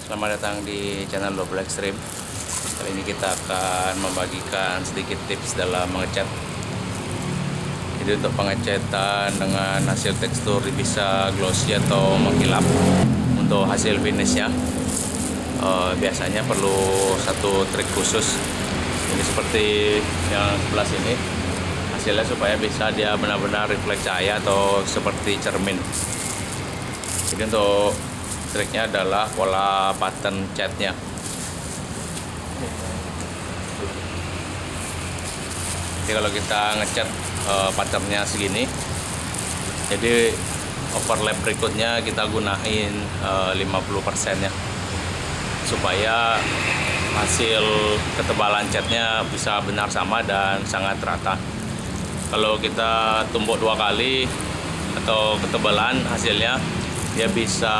Selamat datang di channel Double Extreme. Kali ini kita akan membagikan sedikit tips dalam mengecat. Jadi untuk pengecatan dengan hasil tekstur bisa glossy atau mengkilap. Untuk hasil finishnya biasanya perlu satu trik khusus. Ini seperti yang sebelah sini, hasilnya supaya bisa dia benar-benar refleks cahaya atau seperti cermin. Jadi untuk triknya adalah pola pattern catnya. Jadi kalau kita ngecat patternnya segini, jadi overlap berikutnya kita gunain 50% ya, supaya hasil ketebalan catnya bisa benar sama dan sangat rata. Kalau kita tumbuk 2 kali atau ketebalan hasilnya, dia bisa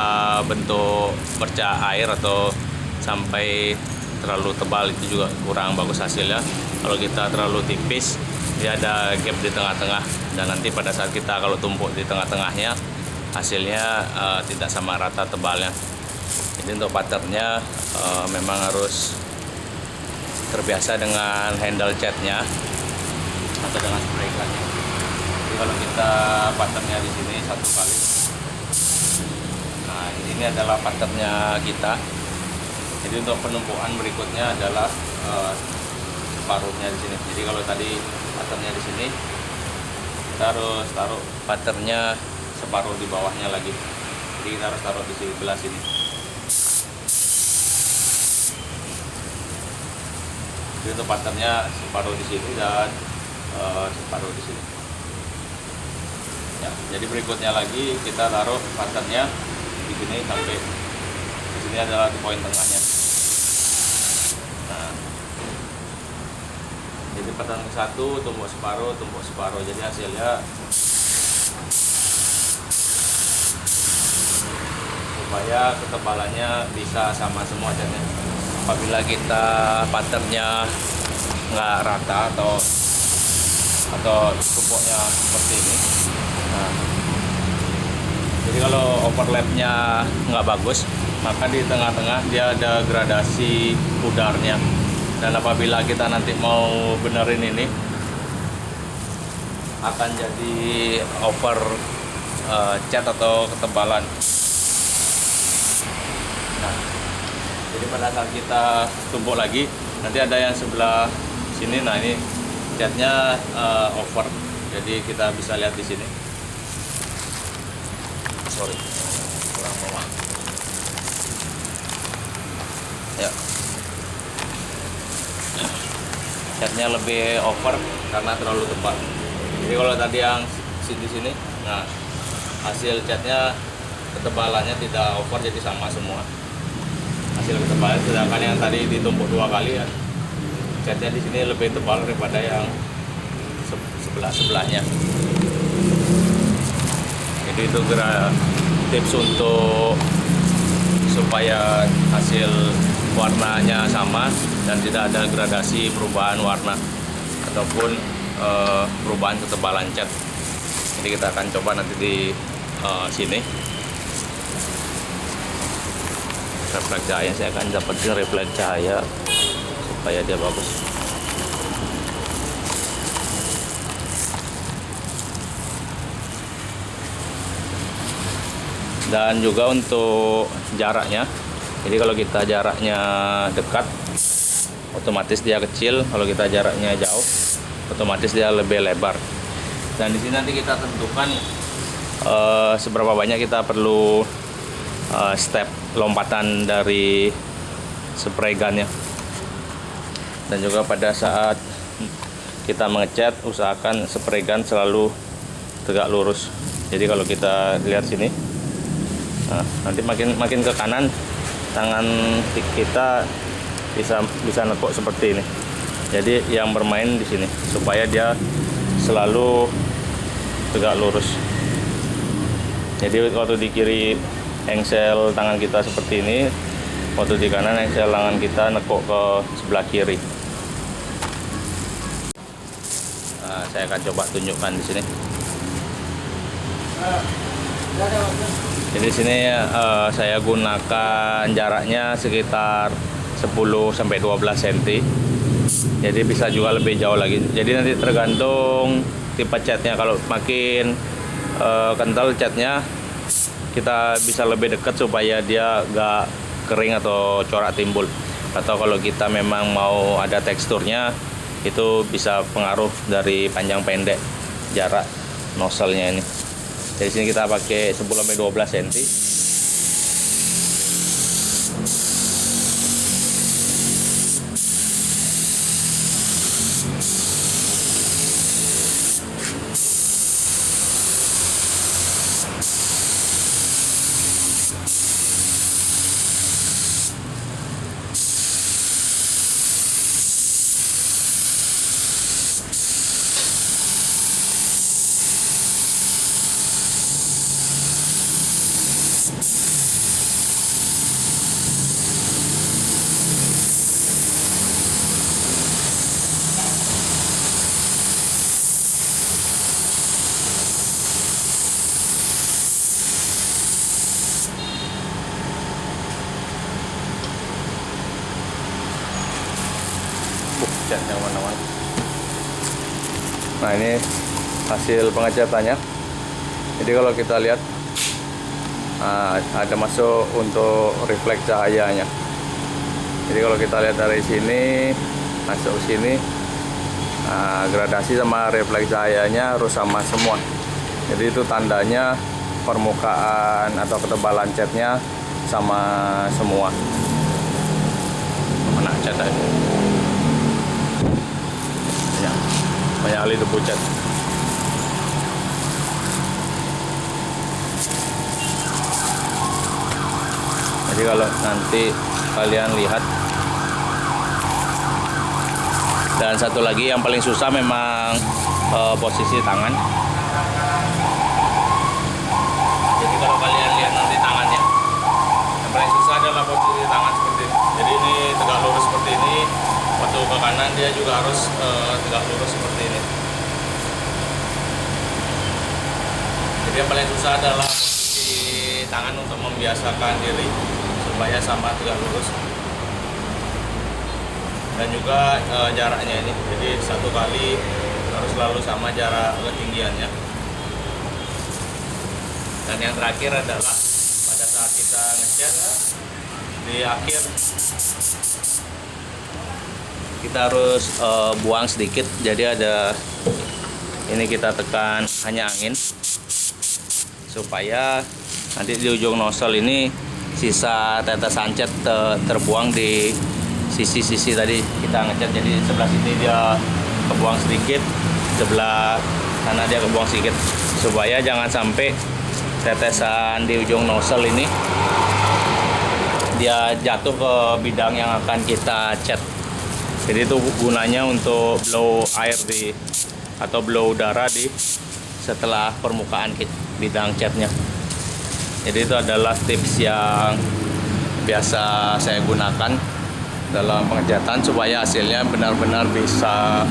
bentuk bercak air atau sampai terlalu tebal, itu juga kurang bagus hasilnya. Kalau kita terlalu tipis, dia ada gap di tengah-tengah, dan nanti pada saat kita kalau tumpuk di tengah-tengahnya, hasilnya tidak sama rata tebalnya. Jadi untuk patternnya memang harus terbiasa dengan handle catnya atau dengan spray gunnya. Jadi kalau kita patternnya di sini 1 kali. Nah, ini adalah patternnya kita. Jadi untuk penumpukan berikutnya adalah separuhnya di sini. Jadi kalau tadi patternnya di sini, kita harus taruh patternnya separuh di bawahnya lagi. Jadi kita harus taruh di sebelah sini. Jadi untuk patternnya separuh di sini dan separuh di sini. Ya, jadi berikutnya lagi kita taruh patternnya di sini sampai di sini adalah poin tengahnya. Nah, jadi pattern satu tumbuk separuh, jadi hasilnya supaya ketebalannya bisa sama semua catnya. Apabila kita patternnya nggak rata atau tumpuknya seperti ini, nah, jadi kalau overlapnya nggak bagus, maka di tengah-tengah dia ada gradasi udarnya. Dan apabila kita nanti mau benerin ini, akan jadi over cat atau ketebalan. Nah, jadi pada saat kita tumpuk lagi, nanti ada yang sebelah sini. Nah, ini catnya over. Jadi kita bisa lihat di sini. Sorry, kurang bawah. Ya, catnya lebih over karena terlalu tebal. Jadi kalau tadi yang di sini, nah hasil catnya ketebalannya tidak over, jadi sama semua hasil ketebalan. Sedangkan yang tadi ditumpuk 2 kali ya, catnya di sini lebih tebal daripada yang sebelahnya. Jadi itu tips untuk supaya hasil warnanya sama dan tidak ada gradasi perubahan warna ataupun perubahan ketebalan cat. Jadi kita akan coba nanti di sini. Refleks cahaya, saya akan dapetin refleks cahaya supaya dia bagus. Dan juga untuk jaraknya, jadi kalau kita jaraknya dekat, otomatis dia kecil. Kalau kita jaraknya jauh, otomatis dia lebih lebar. Dan di sini nanti kita tentukan seberapa banyak kita perlu step lompatan dari spray gunnya. Dan juga pada saat kita mengecat, usahakan spray gun selalu tegak lurus. Jadi kalau kita lihat sini, nah, nanti makin ke kanan, tangan kita bisa nekuk seperti ini. Jadi yang bermain di sini supaya dia selalu tegak lurus. Jadi waktu di kiri engsel tangan kita seperti ini, waktu di kanan engsel tangan kita nekuk ke sebelah kiri. Nah, saya akan coba tunjukkan di sini. Jadi sini saya gunakan jaraknya sekitar 10-12 cm. Jadi bisa juga lebih jauh lagi. Jadi nanti tergantung tipe catnya. Kalau makin kental catnya, kita bisa lebih dekat supaya dia gak kering atau corak timbul. Atau kalau kita memang mau ada teksturnya, itu bisa pengaruh dari panjang pendek jarak nozzle-nya ini. Dari sini kita pakai 10-12 cm. Catnya kemana-mana. Nah, ini hasil pengecatannya. Jadi kalau kita lihat ada masuk untuk refleks cahayanya. Jadi kalau kita lihat dari sini masuk sini, gradasi sama refleks cahayanya harus sama semua. Jadi itu tandanya permukaan atau ketebalan catnya sama semua. Mana cat aja? Banyak kali debu cat. Jadi kalau nanti kalian lihat, dan satu lagi yang paling susah memang posisi tangan. Jadi kalau kalian lihat nanti tangannya, yang paling susah adalah posisi tangan seperti ini. Jadi ini tegak lurus seperti ini. Waktu ke kanan dia juga harus tegak lurus seperti ini. Jadi yang paling susah adalah posisi tangan untuk membiasakan diri supaya sama tegak lurus. Dan juga jaraknya ini. Jadi satu kali harus selalu sama jarak ketinggiannya. Dan yang terakhir adalah pada saat kita ngecat di akhir, kita harus buang sedikit. Jadi ada ini, kita tekan hanya angin supaya nanti di ujung nozzle ini sisa tetesan cat terbuang di sisi-sisi tadi kita ngecat. Jadi sebelah sini dia kebuang sedikit, sebelah sana dia kebuang sedikit, supaya jangan sampai tetesan di ujung nozzle ini dia jatuh ke bidang yang akan kita cat. Jadi itu gunanya untuk blow air atau blow udara di setelah permukaan bidang catnya. Jadi itu adalah tips yang biasa saya gunakan dalam pengecatan supaya hasilnya benar-benar bisa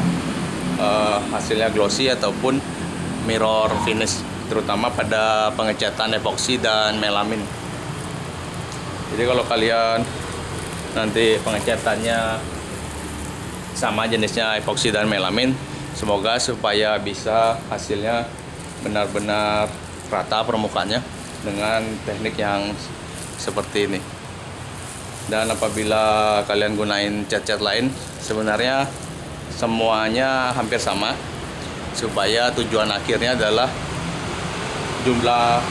hasilnya glossy ataupun mirror finish, terutama pada pengecatan epoksi dan melamin. Jadi kalau kalian nanti pengecatannya sama jenisnya epoksi dan melamin, semoga supaya bisa hasilnya benar-benar rata permukaannya dengan teknik yang seperti ini. Dan apabila kalian gunain cat-cat lain, sebenarnya semuanya hampir sama, supaya tujuan akhirnya adalah jumlah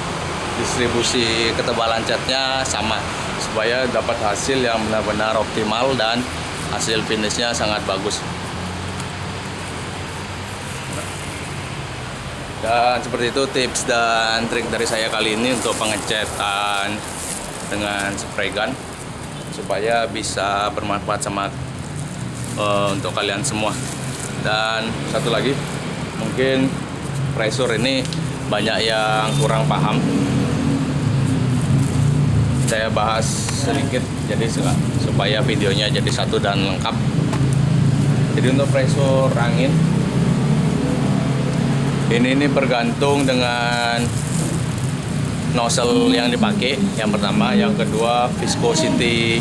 distribusi ketebalan catnya sama, supaya dapat hasil yang benar-benar optimal dan hasil finishnya sangat bagus. Dan seperti itu tips dan trik dari saya kali ini untuk pengecatan dengan spray gun, supaya bisa bermanfaat sama untuk kalian semua. Dan satu lagi, mungkin pressure ini banyak yang kurang paham. Saya bahas sedikit jadi supaya videonya jadi satu dan lengkap. Jadi untuk pressure angin ini bergantung dengan nozzle yang dipakai yang pertama, yang kedua viscosity,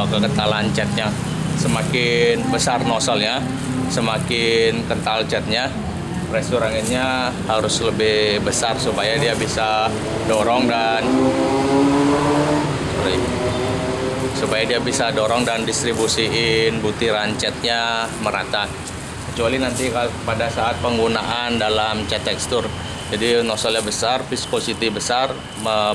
kekentalan catnya. Semakin besar nozzle-nya, semakin kental catnya. Pressure anginnya harus lebih besar supaya dia bisa dorong dan distribusiin butiran catnya merata. Kecuali nanti pada saat penggunaan dalam cat tekstur. Jadi nozzle-nya besar, viscosity besar,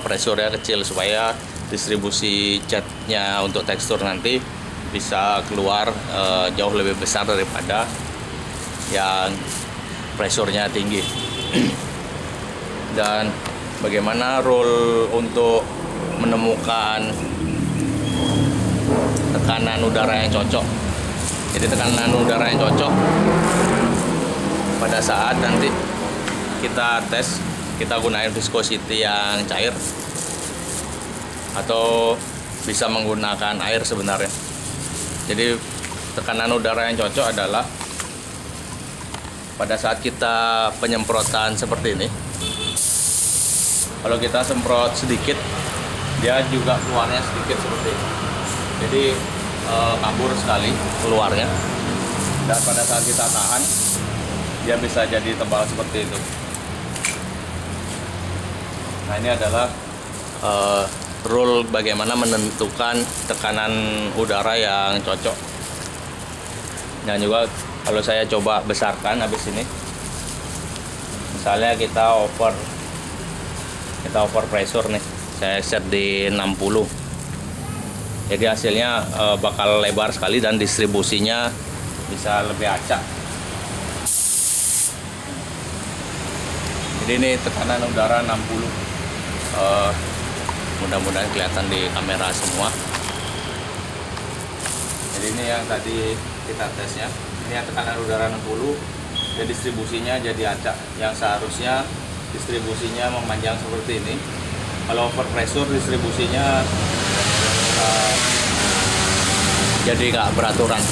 pressure-nya kecil supaya distribusi catnya untuk tekstur nanti bisa keluar jauh lebih besar daripada yang pressure-nya tinggi. Dan bagaimana rule untuk menemukan tekanan udara yang cocok. Jadi tekanan udara yang cocok pada saat nanti kita tes, kita gunain viscosity yang cair atau bisa menggunakan air sebenarnya. Jadi tekanan udara yang cocok adalah pada saat kita penyemprotan seperti ini. Kalau kita semprot sedikit, dia juga keluarnya sedikit seperti ini. Jadi kabur sekali keluarnya. Dan pada saat kita tahan, dia bisa jadi tebal seperti itu. Nah, ini adalah rule bagaimana menentukan tekanan udara yang cocok. Dan juga kalau saya coba besarkan habis ini, misalnya kita over pressure nih, saya set di 60. Jadi hasilnya bakal lebar sekali dan distribusinya bisa lebih acak. Jadi ini tekanan udara 60. Mudah-mudahan kelihatan di kamera semua. Jadi ini yang tadi kita tesnya. Ini yang tekanan udara 60. Dan distribusinya jadi acak. Yang seharusnya distribusinya memanjang seperti ini. Kalau over pressure distribusinya jadi nggak beraturan.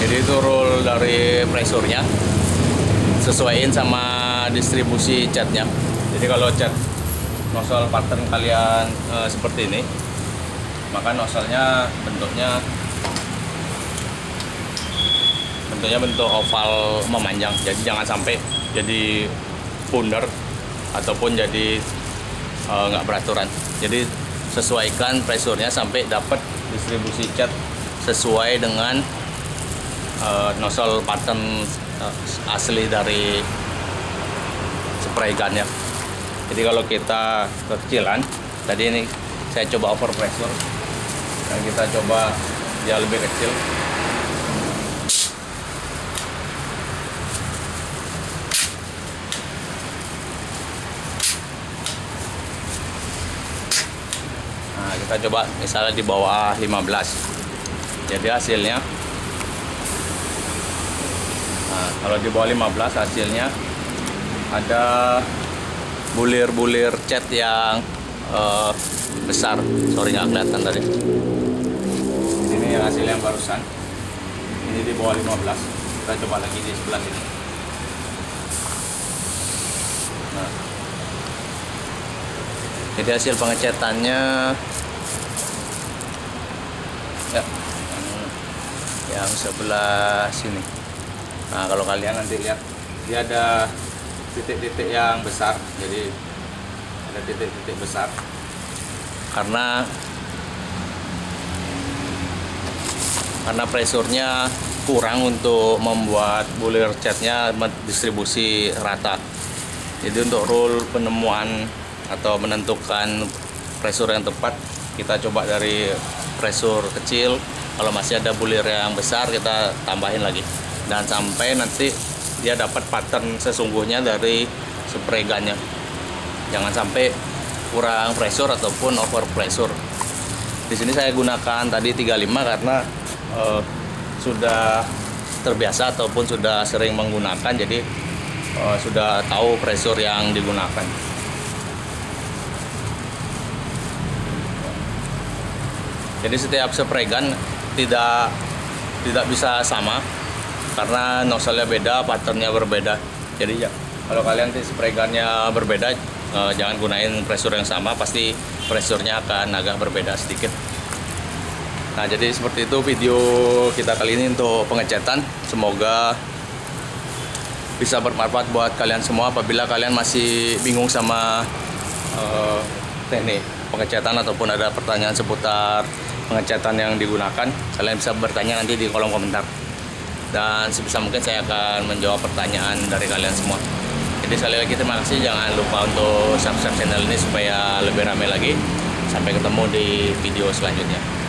Jadi itu rule dari pressure-nya, sesuaiin sama distribusi catnya. Jadi kalau cat nozzle pattern kalian seperti ini, maka nozzle-nya bentuknya bentuk oval memanjang. Jadi jangan sampai jadi bundar ataupun jadi nggak beraturan. Jadi sesuaikan pressure-nya sampai dapat distribusi cat sesuai dengan nozzle pattern asli dari spray gun-nya. Jadi kalau kita kekecilan, tadi ini saya coba over pressure dan kita coba dia lebih kecil. Nah, kita coba misalnya di bawah 15. Jadi hasilnya, nah, kalau di bawah 15 hasilnya ada bulir-bulir cat yang besar. Sorry nggak kelihatan tadi. Ini yang hasil yang barusan. Ini di bawah 15. Kita coba lagi di sebelah sini. Nah, jadi hasil pengecatannya ya, yang sebelah sini. Nah, kalau kalian nanti lihat, dia ada titik-titik yang besar. Jadi ada titik-titik besar karena pressure-nya kurang untuk membuat bulir catnya distribusi rata. Jadi untuk rule penemuan atau menentukan pressure yang tepat, kita coba dari pressure kecil. Kalau masih ada bulir yang besar, kita tambahin lagi dan sampai nanti dia dapat pattern sesungguhnya dari spray gun-nya. Jangan sampai kurang pressure ataupun over pressure. Di sini saya gunakan tadi 35 karena sudah terbiasa ataupun sudah sering menggunakan, jadi sudah tahu pressure yang digunakan. Jadi setiap spray gun tidak bisa sama karena nozzle-nya beda, patternnya berbeda. Jadi ya, kalau kalian spray gun-nya berbeda, jangan gunain pressure yang sama, pasti pressure-nya akan agak berbeda sedikit. Nah, jadi seperti itu video kita kali ini untuk pengecatan. Semoga bisa bermanfaat buat kalian semua. Apabila kalian masih bingung sama teknik pengecatan ataupun ada pertanyaan seputar pengecatan yang digunakan, kalian bisa bertanya nanti di kolom komentar. Dan sebisa mungkin saya akan menjawab pertanyaan dari kalian semua. Jadi sekali lagi terima kasih, jangan lupa untuk subscribe channel ini supaya lebih ramai lagi. Sampai ketemu di video selanjutnya.